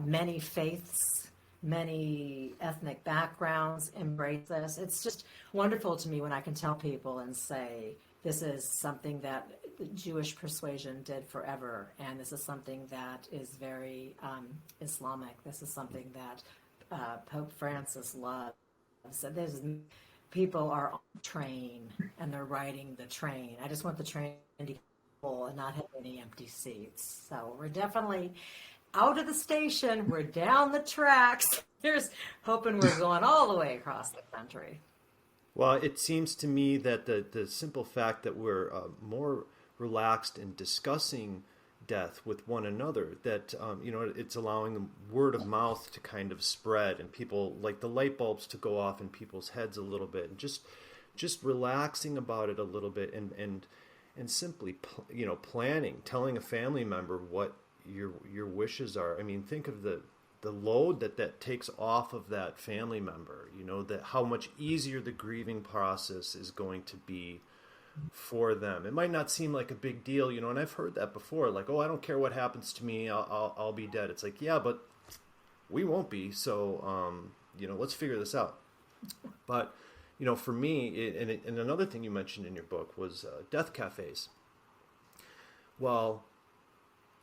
Many faiths, many ethnic backgrounds embrace this. It's just wonderful to me when I can tell people and say, this is something that Jewish persuasion did forever, and this is something that is very Islamic. This is something that Pope Francis loves. So people are on the train, and they're riding the train. I just want the train to be full and not have any empty seats. So we're definitely out of the station, we're down the tracks. Here's hoping we're going all the way across the country. Well, it seems to me that the simple fact that we're more relaxed in discussing death with one another, that it's allowing the word of mouth to kind of spread, and people, like the light bulbs to go off in people's heads a little bit, and just relaxing about it a little bit, and simply planning, telling a family member what your wishes are. I mean, think of the load that takes off of that family member, that how much easier the grieving process is going to be for them. It might not seem like a big deal, and I've heard that before, like, oh, I don't care what happens to me, I'll be dead. It's like, yeah, but we won't be, so let's figure this out. But for me, and another thing you mentioned in your book was death cafes. Well,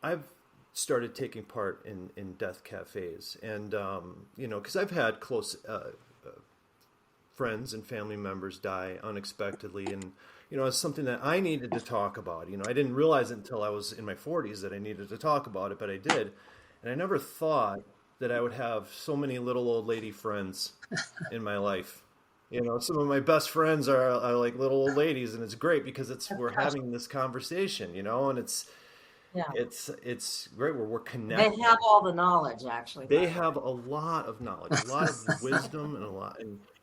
I've started taking part in death cafes, and because I've had close friends and family members die unexpectedly, and it's something that I needed to talk about. I didn't realize it until I was in my 40s that I needed to talk about it, but I did, and I never thought that I would have so many little old lady friends in my life. Some of my best friends are like little old ladies, and it's great because we're having this conversation, and it's great where we're connected. They have all the knowledge, actually. They have a lot of knowledge, a lot of wisdom,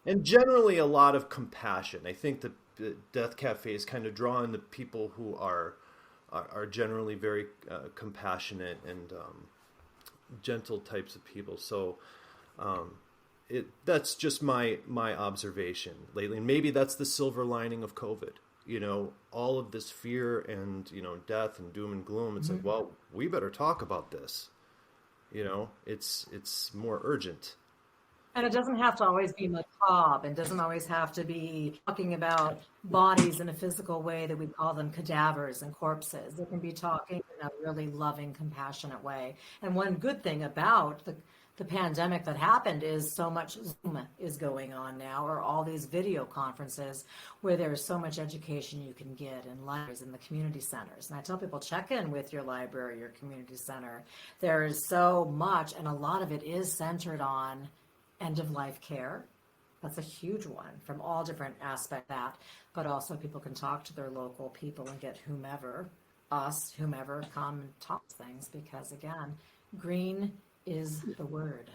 and generally a lot of compassion. I think that the death cafes kind of draw in the people who are generally very compassionate and gentle types of people. So that's just my observation lately, and maybe that's the silver lining of COVID. All of this fear and, death and doom and gloom. It's like, well, we better talk about this. It's more urgent. And it doesn't have to always be macabre and doesn't always have to be talking about bodies in a physical way that we call them cadavers and corpses. It can be talking in a really loving, compassionate way. And one good thing about the pandemic that happened is so much Zoom is going on now, or all these video conferences where there's so much education you can get in libraries and the community centers. And I tell people, check in with your library, your community center. There is so much, and a lot of it is centered on end-of-life care. That's a huge one from all different aspects of that, but also people can talk to their local people and get whomever, come and talk things, because again, green is the word,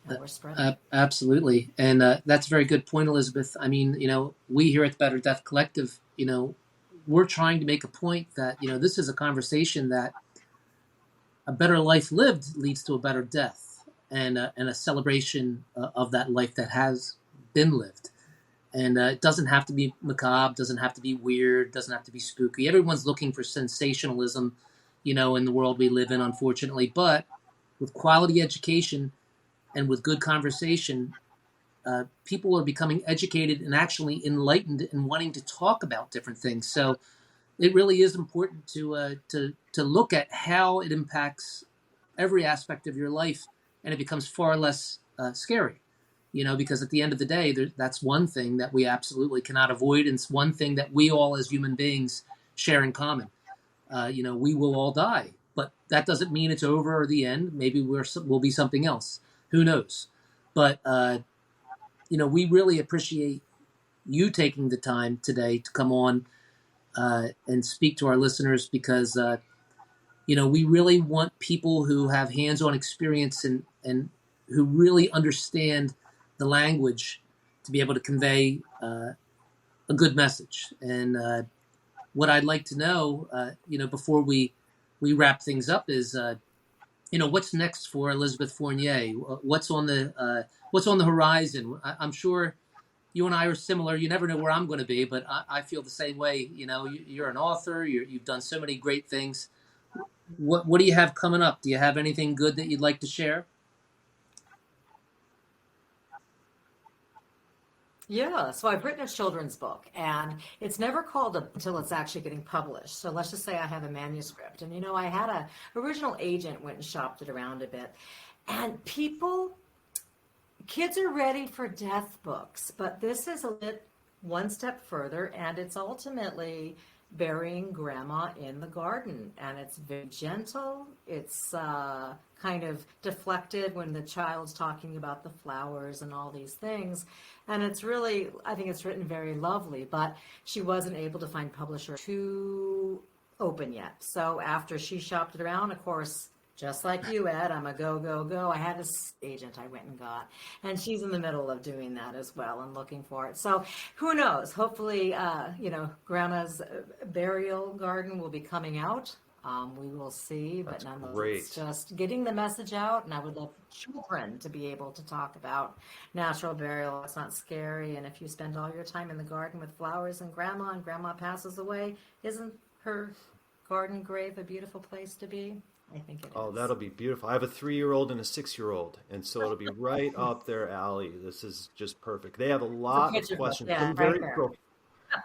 and we're spreading. Absolutely. And that's a very good point, Elizabeth. I mean, we here at the Better Death Collective, we're trying to make a point that, this is a conversation that a better life lived leads to a better death, and a celebration of that life that has been lived. And it doesn't have to be macabre, doesn't have to be weird, doesn't have to be spooky. Everyone's looking for sensationalism, in the world we live in, unfortunately. But with quality education and with good conversation, people are becoming educated and actually enlightened and wanting to talk about different things. So it really is important to look at how it impacts every aspect of your life, and it becomes far less scary. Because at the end of the day, that's one thing that we absolutely cannot avoid, and it's one thing that we all as human beings share in common. We will all die, but that doesn't mean it's over or the end. Maybe we'll be something else. Who knows? But, we really appreciate you taking the time today to come on and speak to our listeners, because, we really want people who have hands-on experience and who really understand the language to be able to convey a good message. And what I'd like to know, before we wrap things up is, what's next for Elizabeth Fournier? What's on the horizon? I'm sure you and I are similar. You never know where I'm going to be, but I feel the same way. You're an author. You've done so many great things. What do you have coming up? Do you have anything good that you'd like to share? Yeah, so I've written a children's book, and it's never called until it's actually getting published. So let's just say I have a manuscript, and I had a original agent went and shopped it around a bit, and kids are ready for death books, but this is a bit one step further, and it's ultimately burying grandma in the garden, and it's very gentle. It's kind of deflected when the child's talking about the flowers and all these things, and it's really, I think it's written very lovely, but she wasn't able to find publisher to open yet. So after she shopped it around, of course, just like you, Ed, I'm a go. I had an agent I went and got, and she's in the middle of doing that as well and looking for it. So who knows? Hopefully, Grandma's burial garden will be coming out. We will see, but nonetheless, it's just getting the message out, and I would love children to be able to talk about natural burial. It's not scary, and if you spend all your time in the garden with flowers and Grandma passes away, isn't her garden grave a beautiful place to be? I think it is. Oh, that'll be beautiful. I have a 3-year-old and a 6-year-old, and so it'll be right up their alley. This is just perfect. They have a lot of questions, some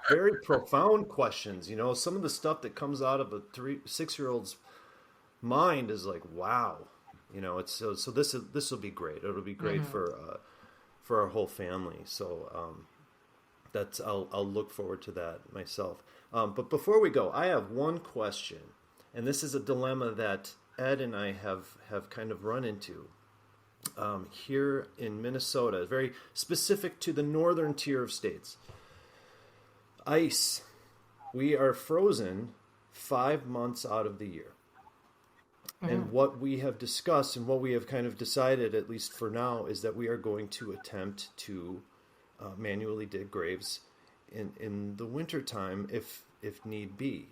very profound questions. Some of the stuff that comes out of a 6-year-old's mind is like, wow. It's so this will be great. It'll be great for our whole family. So I'll look forward to that myself. But before we go, I have one question. And this is a dilemma that Ed and I have kind of run into here in Minnesota, very specific to the northern tier of states. Ice. We are frozen 5 months out of the year. Mm-hmm. And what we have discussed and what we have kind of decided, at least for now, is that we are going to attempt to manually dig graves in the wintertime if need be.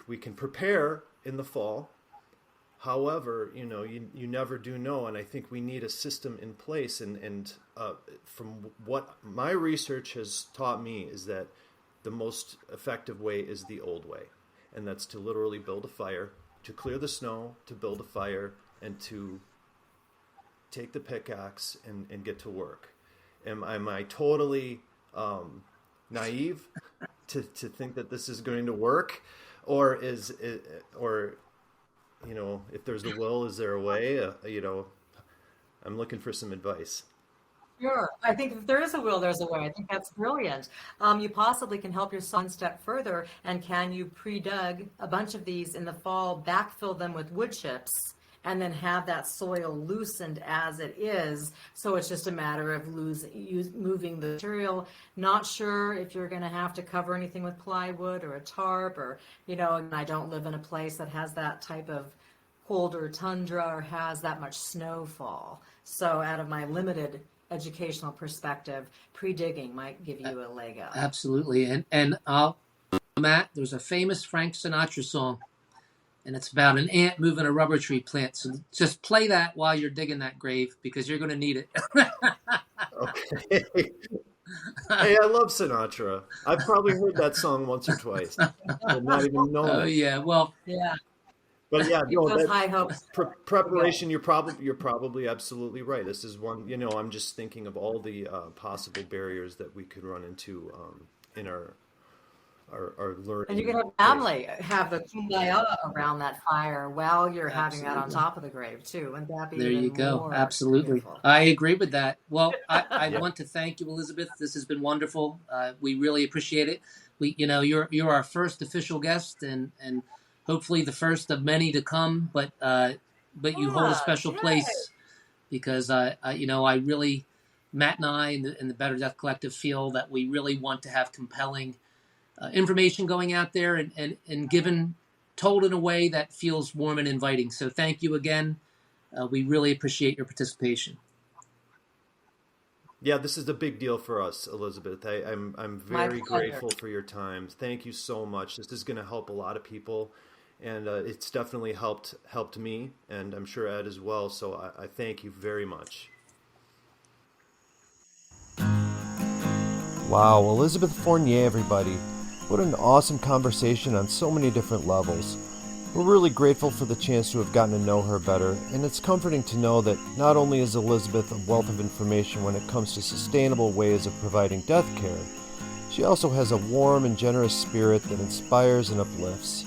We can prepare in the fall. However, you never do know, and I think we need a system in place. And from what my research has taught me is that the most effective way is the old way, and that's to literally build a fire, to clear the snow, to build a fire, and to take the pickaxe and get to work. Am I totally naive to think that this is going to work, or is it, or if there's the will, is there a way? I'm looking for some advice. Sure. I think if there is a will, there's a way. I think that's brilliant. You possibly can help your son step further, and can you pre-dug a bunch of these in the fall, backfill them with wood chips, and then have that soil loosened as it is. So it's just a matter of moving the material. Not sure if you're going to have to cover anything with plywood or a tarp, or, and I don't live in a place that has that type of colder tundra or has that much snowfall. So out of my limited educational perspective, pre-digging might give you a leg up. Absolutely. And Matt, there's a famous Frank Sinatra song, and it's about an ant moving a rubber tree plant. So just play that while you're digging that grave, because you're going to need it. Okay. Hey, I love Sinatra. I've probably heard that song once or twice. But not even knowing Oh, it. yeah. Well, Yeah. But yeah, no, Those that high hopes. preparation. You're probably absolutely right. This is one. I'm just thinking of all the possible barriers that we could run into in our learning. And you can have family have the kumbaya around that fire while you're having that on top of the grave too. Wouldn't that be there even you go. more Absolutely. beautiful? I agree with that. Well, I Yeah. want to thank you, Elizabeth. This has been wonderful. We really appreciate it. You're our first official guest, and hopefully the first of many to come. But you hold a special Yay. place, because I really, Matt and I and the Better Death Collective feel that we really want to have compelling information going out there, and told in a way that feels warm and inviting. So thank you again. We really appreciate your participation. Yeah, this is a big deal for us, Elizabeth. I'm My very pleasure. grateful for your time. Thank you so much. This is going to help a lot of people, and it's definitely helped me, and I'm sure Ed as well. So I thank you very much. Wow, Elizabeth Fournier, everybody. What an awesome conversation on so many different levels. We're really grateful for the chance to have gotten to know her better, and it's comforting to know that not only is Elizabeth a wealth of information when it comes to sustainable ways of providing death care, she also has a warm and generous spirit that inspires and uplifts.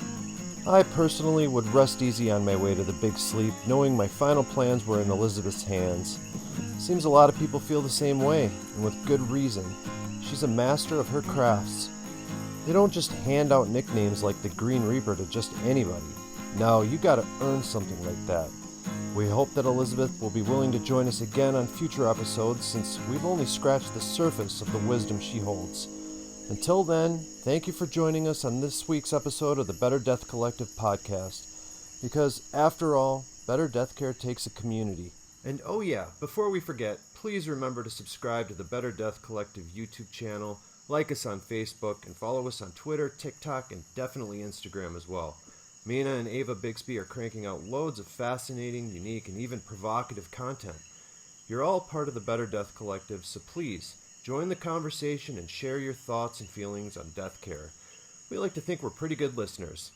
I personally would rest easy on my way to the big sleep, knowing my final plans were in Elizabeth's hands. Seems a lot of people feel the same way, and with good reason. She's a master of her crafts. They don't just hand out nicknames like the Green Reaper to just anybody. No, you gotta earn something like that. We hope that Elizabeth will be willing to join us again on future episodes, since we've only scratched the surface of the wisdom she holds. Until then, thank you for joining us on this week's episode of the Better Death Collective podcast. Because, after all, better death care takes a community. And oh yeah, before we forget, please remember to subscribe to the Better Death Collective YouTube channel, like us on Facebook, and follow us on Twitter, TikTok, and definitely Instagram as well. Mina and Ava Bixby are cranking out loads of fascinating, unique, and even provocative content. You're all part of the Better Death Collective, so please join the conversation and share your thoughts and feelings on death care. We like to think we're pretty good listeners.